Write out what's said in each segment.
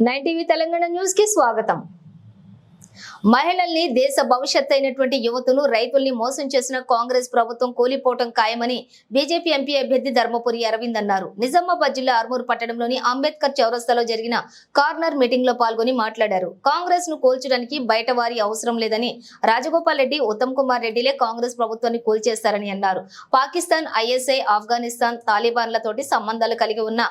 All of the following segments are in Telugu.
నైన్ టీవీ తెలంగాణ న్యూస్ కి స్వాగతం. మహిళల్ని దేశ భవిష్యత్ అయినటువంటి యువతులు రైతుల్ని మోసం చేసిన కాంగ్రెస్ ప్రభుత్వం కూలిపోవటం ఖాయమని బీజేపీ ఎంపీ అభ్యర్థి ధర్మపురి అరవింద్ అన్నారు. నిజామాబాద్ జిల్లా ఆర్మూరు పట్టణంలోని అంబేద్కర్ చౌరస్తాలో జరిగిన కార్నర్ మీటింగ్ లో పాల్గొని మాట్లాడారు. కాంగ్రెస్ ను కూల్చడానికి బయట వారి అవసరం లేదని, రాజగోపాల్ రెడ్డి, ఉత్తమ్ కుమార్ రెడ్డిలే కాంగ్రెస్ ప్రభుత్వాన్ని కూల్చేస్తారని అన్నారు. పాకిస్తాన్, ఐఎస్ఐ, ఆఫ్ఘనిస్తాన్, తాలిబాన్లతోటి సంబంధాలు కలిగి ఉన్న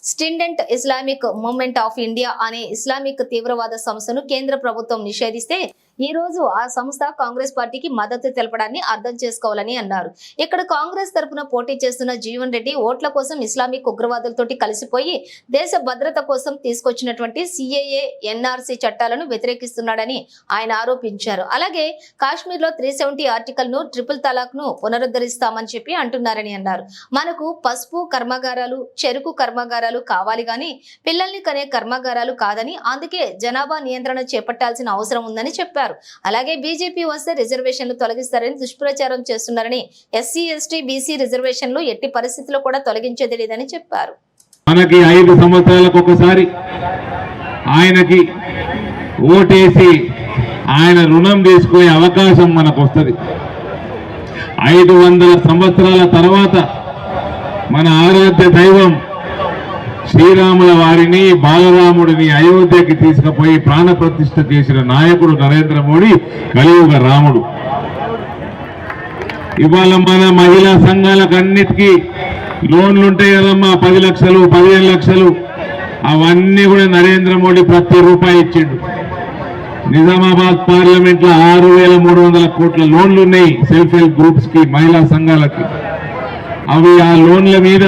student Islamic movement of India అనే ఇస్లామిక్ తీవ్రవాద సంస్థను కేంద్ర ప్రభుత్వం నిషేధిస్తే ఈ రోజు ఆ సంస్థ కాంగ్రెస్ పార్టీకి మద్దతు తెలపడాన్ని అర్థం చేసుకోవాలని అన్నారు. ఇక్కడ కాంగ్రెస్ తరఫున పోటీ చేస్తున్న జీవన్ రెడ్డి ఓట్ల కోసం ఇస్లామిక్ ఉగ్రవాదులతోటి కలిసిపోయి దేశ భద్రత కోసం తీసుకొచ్చినటువంటి సిఏఏ, ఎన్ఆర్సీ చట్టాలను వ్యతిరేకిస్తున్నాడని ఆయన ఆరోపించారు. అలాగే కాశ్మీర్ లో 370 ఆర్టికల్ ను, ట్రిపుల్ తలాక్ ను పునరుద్ధరిస్తామని చెప్పి అంటున్నారని అన్నారు. మనకు పసుపు కర్మాగారాలు, చెరుకు కర్మాగారాలు కావాలి గాని పిల్లల్ని కనే కర్మాగారాలు కాదని, అందుకే జనాభా నియంత్రణ చేపట్టాల్సిన అవసరం ఉందని చెప్పారు. అలాగే బీజేపీ వస్తే రిజర్వేషన్లు తొలగిస్తారని దుష్ప్రచారం చేస్తున్నారని, ఎస్సీ, ఎస్టీ, బీసీ రిజర్వేషన్లు ఎట్టి పరిస్థితుల్లో కూడా తొలగించేది లేదని చెప్పారు. మనకి 5 సంవత్సరాలకు ఒకసారి ఆయనకి ఓటేసి ఆయన రుణం తీసుకునే అవకాశం మనకు వస్తుంది. 500 సంవత్సరాల తర్వాత మన ఆరాధ్య దైవం శ్రీరాముల వారిని, బాలరాముడిని అయోధ్యకి తీసుకుపోయి ప్రాణప్రతిష్ఠ చేసిన నాయకుడు నరేంద్ర మోడీ, కలియుగ రాముడు. ఇవాళ మన మహిళా సంఘాలకు అన్నిటికీ లోన్లు ఉంటాయి కదమ్మా, 10 లక్షలు, 15 లక్షలు, అవన్నీ కూడా నరేంద్ర మోడీ ప్రతి రూపాయి ఇచ్చిండు. నిజామాబాద్ పార్లమెంట్ లో 6,300 కోట్ల లోన్లు ఉన్నాయి సెల్ఫ్ హెల్ప్ గ్రూప్స్ కి, మహిళా సంఘాలకి. అవి ఆ లోన్ల మీద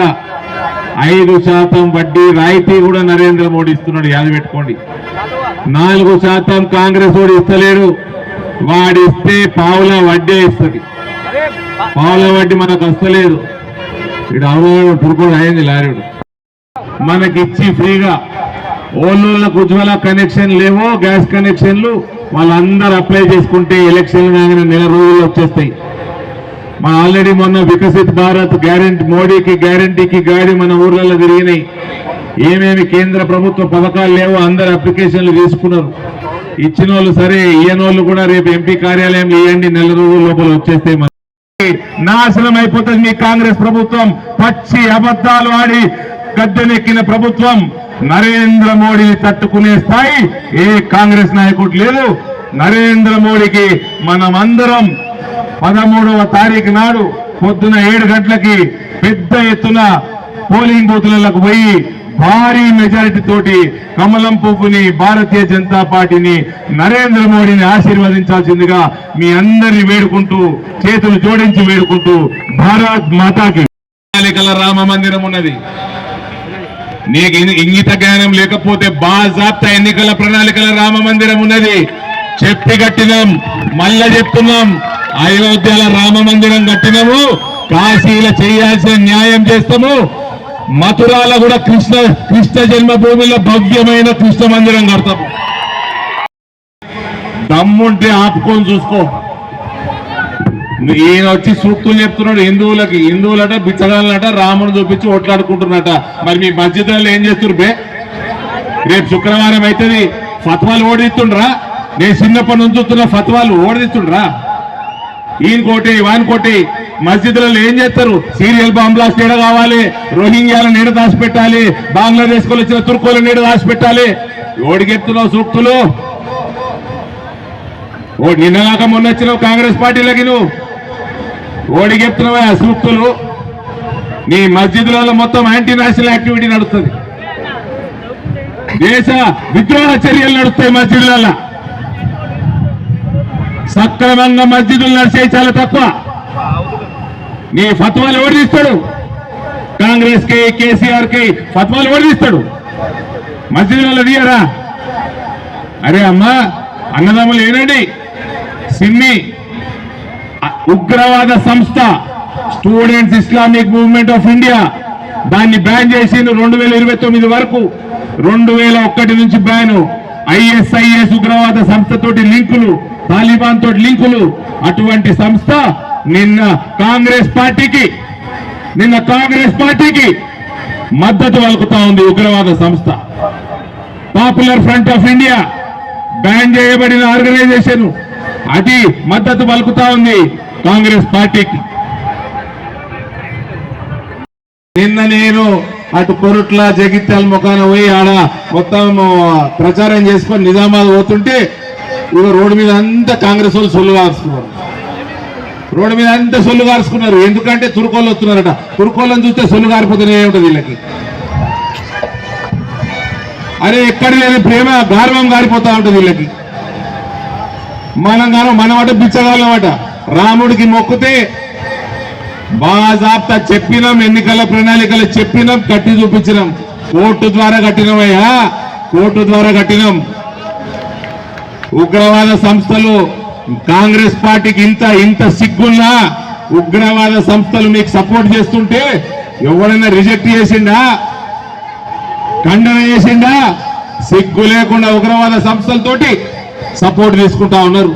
5% వడ్డీ రాయితీ కూడా నరేంద్ర మోడీ ఇస్తున్నాడు, యాద పెట్టుకోండి. 4% కాంగ్రెస్ వాడు ఇస్తలేడు, వాడిస్తే పావుల వడ్డీ ఇస్తుంది. పావుల వడ్డీ మనకు వస్తలేదు. ఇటు అవును పురుకోడు అయింది లారీడు మనకిచ్చి ఫ్రీగా. ఓళ్ళకు ఉజ్వల కనెక్షన్ లేవో, గ్యాస్ కనెక్షన్లు వాళ్ళందరూ అప్లై చేసుకుంటే ఎలక్షన్లు కాగానే నెల రోజుల్లో వచ్చేస్తాయి. మన ఆల్రెడీ మొన్న వికసిత్ భారత్ గ్యారెంటీ, మోడీకి గ్యారెంటీకి గాడి మన ఊర్లలో తిరిగినాయి. ఏమేమి కేంద్ర ప్రభుత్వ పథకాలు లేవో అందరు అప్లికేషన్లు తీసుకున్నారు. ఇచ్చిన వాళ్ళు సరే, ఇయ్యనోళ్ళు కూడా రేపు ఎంపీ కార్యాలయంలో ఇవ్వండి, నెల రోజుల లోపల వచ్చేస్తాయి. నాశనం అయిపోతుంది మీ కాంగ్రెస్ ప్రభుత్వం. పచ్చి అబద్ధాలు ఆడి గద్దెనెక్కిన ప్రభుత్వం. నరేంద్ర మోడీని తట్టుకునే స్థాయి ఏ కాంగ్రెస్ నాయకుడు లేదు. నరేంద్ర మోడీకి మనమందరం 13వ తారీఖు నాడు పొద్దున 7 గంటలకి పెద్ద ఎత్తున పోలింగ్ బూత్లకు పోయి భారీ మెజారిటీ తోటి కమలం పువ్వుని, భారతీయ జనతా పార్టీని, నరేంద్ర మోడీని ఆశీర్వదించాల్సిందిగా మీ అందరినీ వేడుకుంటూ, చేతులు జోడించి వేడుకుంటూ, భారత్ మాతాకి. ప్రణాళికల రామ మందిరం ఉన్నది. నీకు ఇంగిత జ్ఞానం లేకపోతే బాజాప్తా ఎన్నికల ప్రణాళికల రామ మందిరం ఉన్నది. చెప్పి కట్టినాం, మళ్ళా చెప్తున్నాం. అయోధ్యల రామ మందిరం కట్టినము, కాశీల చేయాల్సిన న్యాయం చేస్తాము. మథురాల కూడా కృష్ణ జన్మభూమిలో భవ్యమైన కృష్ణ మందిరం కడతాము. దమ్ముంటే ఆపుకొని చూసుకో. ఈయన వచ్చి సూక్తులు చెప్తున్నాడు హిందువులకి. హిందువులట బిచ్చగాళ్ళట రాముని చూపించి ఓట్లాడుకుంటున్నట. మరి మీ మస్జిద్లో ఏం చేస్తున్నారు బే? రేపు శుక్రవారం అవుతుంది, ఫత్వాలు ఓడిస్తుండ్రా? నేను చిన్నప్పటి నుంచి చూస్తున్న ఫత్వాలు ఓడిస్తుండ్రా? ఈయన కోటి, వాని కోటి. మస్జిద్లలో ఏం చేస్తారు? సీరియల్ బాంబ్ బ్లాస్ట్ నీడ కావాలి, రోహింగ్యాల నీడ దాచిపెట్టాలి, బంగ్లాదేశ్ కు వచ్చిన తుర్కోల నీడ దాచిపెట్టాలి. ఓడికెత్తున్నావు సూక్తులు. నిన్నగాక మొన్న వచ్చినావు కాంగ్రెస్ పార్టీలకి, నువ్వు ఓడికెత్తున్నావా సూక్తులు. నీ మస్జిద్లలో మొత్తం యాంటీ నేషనల్ యాక్టివిటీ నడుస్తుంది. దేశ విద్రోహ చర్యలు నడుస్తాయి మస్జిద్లలో. సక్రమంగా మస్జిదులు నడిచేవి చాలా తక్కువ. నీ ఫత్వాలు ఓడిస్తాడు. కాంగ్రెస్ కి, కేసీఆర్ కి ఫత్వాలు ఓడిస్తాడు. మస్జిదులలో తీయరా? అరే అమ్మా, అన్నదమ్ములు ఏనండి, సిమ్మి ఉగ్రవాద సంస్థ students Islamic movement of India, దాన్ని బ్యాన్ చేసిండు 2029 వరకు. 2001 నుంచి బ్యాను. ISIS ఉగ్రవాద సంస్థతోటి లింకులు, తాలిబాన్ తోటి లింకులు. అటువంటి సంస్థ నిన్న కాంగ్రెస్ పార్టీకి మద్దతు పలుకుతా ఉంది. ఉగ్రవాద సంస్థ popular front of India ban చేయబడిన ఆర్గనైజేషన్ అది మద్దతు పలుకుతా ఉంది కాంగ్రెస్ పార్టీకి. నిన్న నేను అటు కొరుట్ల జగిత్యాల ముఖాన పోయి ఆడ మొత్తం ప్రచారం చేసుకొని నిజామాబాద్ పోతుంటే ఇక రోడ్డు మీద అంతా కాంగ్రెస్ వాళ్ళు సొల్లు కారుస్తున్నారు. రోడ్డు మీద అంతా సొల్లు కారుచుకున్నారు. ఎందుకంటే తురుకోళ్ళు వస్తున్నారట. తురుకోళ్ళని చూస్తే సొల్లు కారిపోతూనే ఉంటుంది వీళ్ళకి. అరే ఎక్కడ లేని ప్రేమ గార్వం గారిపోతా ఉంటుంది వీళ్ళకి. మనమట బిచ్చగాళ్ళమట. రాముడికి మొక్కితే బాజాబ్తా చెప్పినాం, ఎన్నికల ప్రణాళికలు చెప్పినాం, కట్టి చూపించినాం. కోర్టు ద్వారా కట్టినవయ్యా, కోర్టు ద్వారా కట్టినాం. ఉగ్రవాద సంస్థలు కాంగ్రెస్ పార్టీకి ఇంత సిగ్గున్నా ఉగ్రవాద సంస్థలు మీకు సపోర్ట్ చేస్తుంటే ఎవరైనా రిజెక్ట్ చేసిండా, ఖండన చేసిండా? సిగ్గు లేకుండా ఉగ్రవాద సంస్థలతోటి సపోర్ట్ తీసుకుంటా ఉన్నారు.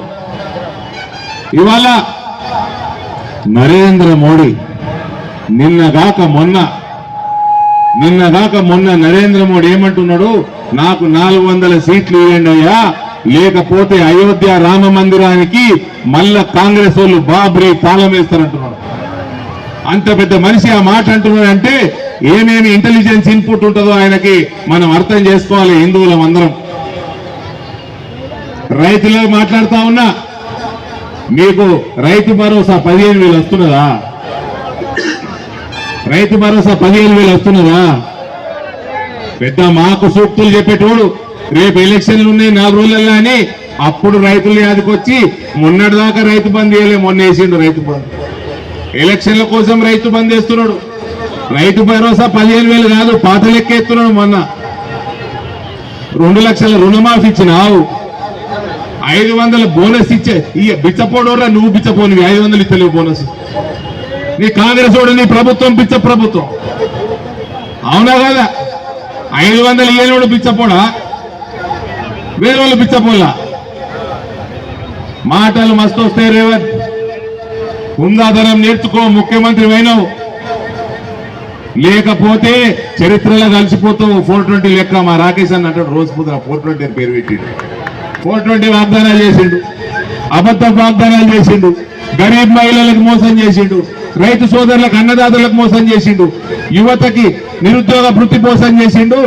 ఇవాళ నరేంద్ర మోడీ నిన్నగాక మొన్న నరేంద్ర మోడీ ఏమంటున్నాడు? నాకు 400 సీట్లు ఇవ్వండి అయ్యా, లేకపోతే అయోధ్య రామ మందిరానికి మళ్ళా కాంగ్రెస్ వాళ్ళు బాబ్రీ తాళం వేస్తారంటున్నాడు. అంత పెద్ద మనిషి ఆ మాట అంటున్నాడంటే ఏమేమి ఇంటెలిజెన్స్ ఇన్పుట్ ఉంటుందో ఆయనకి మనం అర్థం చేసుకోవాలి. హిందువులం అందరం. రైతులు మాట్లాడుతా ఉన్నా, మీకు రైతు భరోసా 15,000 వస్తున్నదా? రైతు భరోసా 15,000 వస్తున్నదా? పెద్ద మాకు సూక్తులు చెప్పేటోడు రేపు ఎలక్షన్లు ఉన్నాయి 4 రోజులలో అని అప్పుడు రైతుల యాదికొచ్చి మొన్నటిదాకా రైతు బంద్ చేయలే, మొన్న వేసిండు రైతు బంద్. ఎలక్షన్ల కోసం రైతు బంద్ చేస్తున్నాడు. రైతు భరోసా 15,000 కాదు, పాత లెక్క ఎత్తున్నాడు. మొన్న 2 లక్షల రుణమాఫీ ఇచ్చినావు, 500 బోనస్ ఇచ్చే. బిచ్చపోడోరా నువ్వు, బిచ్చపోని 500 ఇస్తలేవు బోనస్. నీ కాంగ్రెస్ వాడు, నీ ప్రభుత్వం బిచ్చ ప్రభుత్వం. అవునా కదా? 500 ఇయ్యనోడు బిచ్చపోడా, వేరే వాళ్ళు బిచ్చపోలా? మాటలు మస్తు వస్తాయి రేవంత్. హుందాదనం నేర్చుకో, ముఖ్యమంత్రి అయినావు. లేకపోతే చరిత్రలో కలిసిపోతావు. 420 లెక్క మా రాకేష్ అన్న అంటాడు రోజు పొద్దున 420 అని పేరు పెట్టిండు. 420 వాగ్దానాలు చేసిండు, అబద్ధ వాగ్దానాలు చేసిండు, గరీబ్ మహిళలకు మోసం చేసిండు, రైతు సోదరులకు అన్నదాతలకు మోసం చేసిండు, యువతకి నిరుద్యోగ వృత్తి మోసం చేసిండు.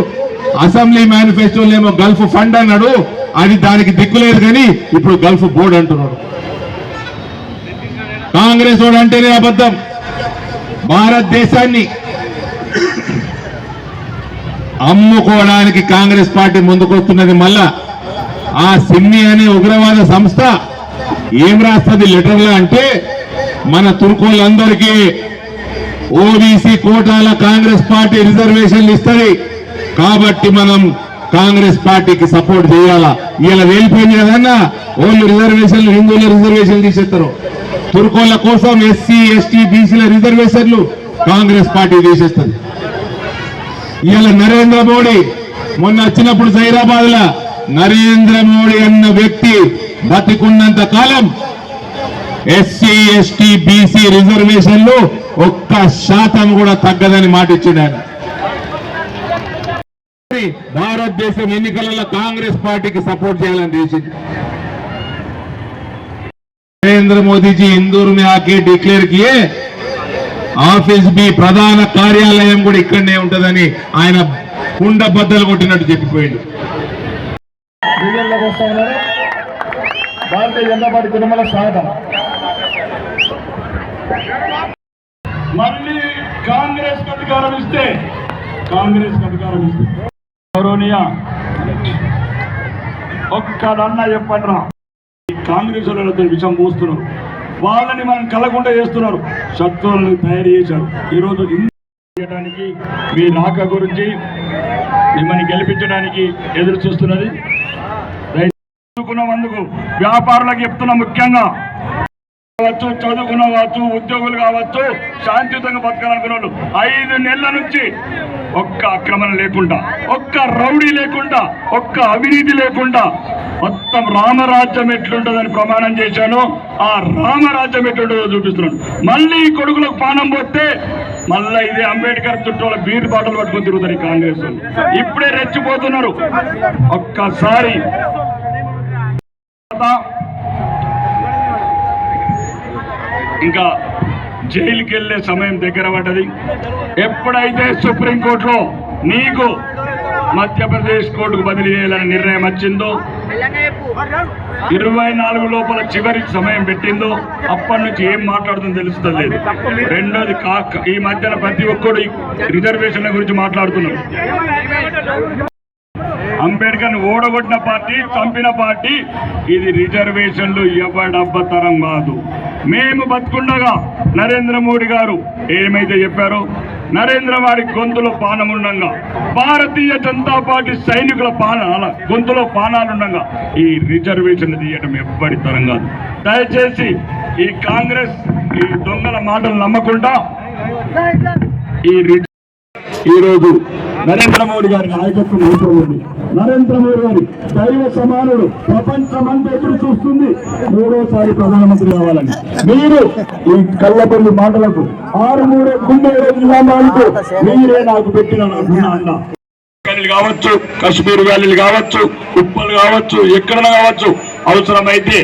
అసెంబ్లీ మేనిఫెస్టోలో ఏమో గల్ఫ్ ఫండ్ అన్నాడు, అది దానికి దిక్కులేదు కానీ ఇప్పుడు గల్ఫ్ బోర్డు అంటున్నాడు. కాంగ్రెస్ వాడు అంటేనే అబద్ధం. భారతదేశాన్ని అమ్ముకోవడానికి కాంగ్రెస్ పార్టీ ముందుకొస్తున్నది. మళ్ళా ఆ సిమ్మి అనే ఉగ్రవాద సంస్థ ఏం రాస్తుంది లెటర్లో అంటే, మన తుర్కోళ్ళందరికీ ఓబీసీ కోటాల కాంగ్రెస్ పార్టీ రిజర్వేషన్లు ఇస్తుంది కాబట్టి మనం కాంగ్రెస్ పార్టీకి సపోర్ట్ చేయాలా. ఇలా వెళ్ళిపోయింది కదన్నా, ఓన్లీ రిజర్వేషన్లు, హిందువుల రిజర్వేషన్లు తీసేస్తారు. తుర్కోళ్ళ కోసం ఎస్సీ ఎస్టీ బీసీల రిజర్వేషన్లు కాంగ్రెస్ పార్టీ తీసేస్తుంది. ఇవాళ నరేంద్ర మోడీ మొన్న వచ్చినప్పుడు హైదరాబాద్ లో నరేంద్ర మోడీ అన్న వ్యక్తి బతికున్నంత కాలం ఎస్సీ ఎస్టీ బీసీ రిజర్వేషన్లు 1% కూడా తగ్గదని మాట ఇచ్చాడు. భారతదేశం ఎన్నికలలో కాంగ్రెస్ పార్టీకి సపోర్ట్ చేయాలని చేసింది. नरेंद्र मोदी जी इंदौर में आके डिक्लेयर किए ఆఫీస్ బి ప్రధాన కార్యాలయం కూడా ఇక్కడనే ఉంటదని ఆయన కుండ బద్దలు కొట్టినట్టు చెప్పిపోయాడు. భారతీయ జనతా పార్టీ కుటుంబాల స్వాగతం. మళ్ళీ కాంగ్రెస్ అధికారం ఇస్తే గౌరవనీయ ఒక్కడన్న చెప్పండి, కాంగ్రెస్ వాళ్ళతో విషం పోస్తున్నారు, వాళ్ళని మనం కలగకుండా చేస్తున్నారు, శత్రువులను తయారు చేశారు. ఈరోజు చేయడానికి మీ రాక గురించి మిమ్మల్ని గెలిపించడానికి ఎదురు చూస్తున్నది. చదువుకున్నందుకు వ్యాపారులకు చెప్తున్నా, ముఖ్యంగా కావచ్చు, చదువుకున్న కావచ్చు, ఉద్యోగులు కావచ్చు, శాంతియుతంగా బతకాలనుకున్న వాళ్ళు 5 నెలల నుంచి ఒక్క ఆక్రమణ లేకుండా, ఒక్క రౌడీ లేకుండా, ఒక్క అవినీతి లేకుండా మొత్తం రామరాజ్యం ఎట్లుంటుందని ప్రమాణం చేశాను. ఆ రామరాజ్యం ఎట్లుంటుందో చూపిస్తున్నాను. మళ్ళీ కొడుకులకు పానం పోతే మళ్ళా ఇదే అంబేద్కర్ చుట్టూ బీర్ బాటలు పట్టుకొని తిరుగుతారు ఈ కాంగ్రెస్ వాళ్ళు. ఇప్పుడే రెచ్చిపోతున్నారు. ఒక్కసారి ఇంకా జైలుకి వెళ్లే సమయం దగ్గర పడ్డది. ఎప్పుడైతే సుప్రీంకోర్టులో నీకు మధ్యప్రదేశ్ కోర్టుకు బదిలీ చేయాలని నిర్ణయం వచ్చిందో, 24 లోపల చివరి సమయం పెట్టిందో, అప్పటి నుంచి ఏం మాట్లాడుతుందో తెలుస్తలేదు. రెండోది ఈ మధ్యన ప్రతి ఒక్కడు రిజర్వేషన్ల గురించి మాట్లాడుతున్నాడు. అంబేద్కర్ ఓడగొట్టిన పార్టీ, చంపిన పార్టీ ఇది. రిజర్వేషన్లు ఎవడబ్బతరం కాదు. మేము బతుకుండగా నరేంద్ర మోడీ గారు ఏమైతే చెప్పారో, నరేంద్ర మోడీ గొంతులో పానముండగా, భారతీయ జనతా పార్టీ సైనికుల గొంతులో పానాలుండగా ఈ రిజర్వేషన్లు తీయడం ఎవ్వడి తరం కాదు. దయచేసి ఈ కాంగ్రెస్ ఈ దొంగల మాటలు నమ్మకుండా ఈరోజు నరేంద్ర మోడీ గారి నాయకత్వం ఉంది. నరేంద్ర మోడీ గారి దైవ సమానుడు, ప్రపంచమంతా ఎదురు చూస్తుంది 3వ ప్రధానమంత్రి కావాలని. మీరు ఈ కళ్ళపల్లి మాటలకు 6-3 గుండె నిజామాలకు మీరే నాకు పెట్టిన అన్న కావచ్చు, కశ్మీర్ వ్యాలీలు కావచ్చు, ఉప్పలు కావచ్చు, ఎక్కడైనా కావచ్చు, అవసరమైతే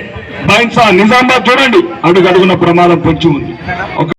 బైన్సా నిజామాబాద్ చూడండి, అడుగడుగున ప్రమాదం పొంచి ఉంది.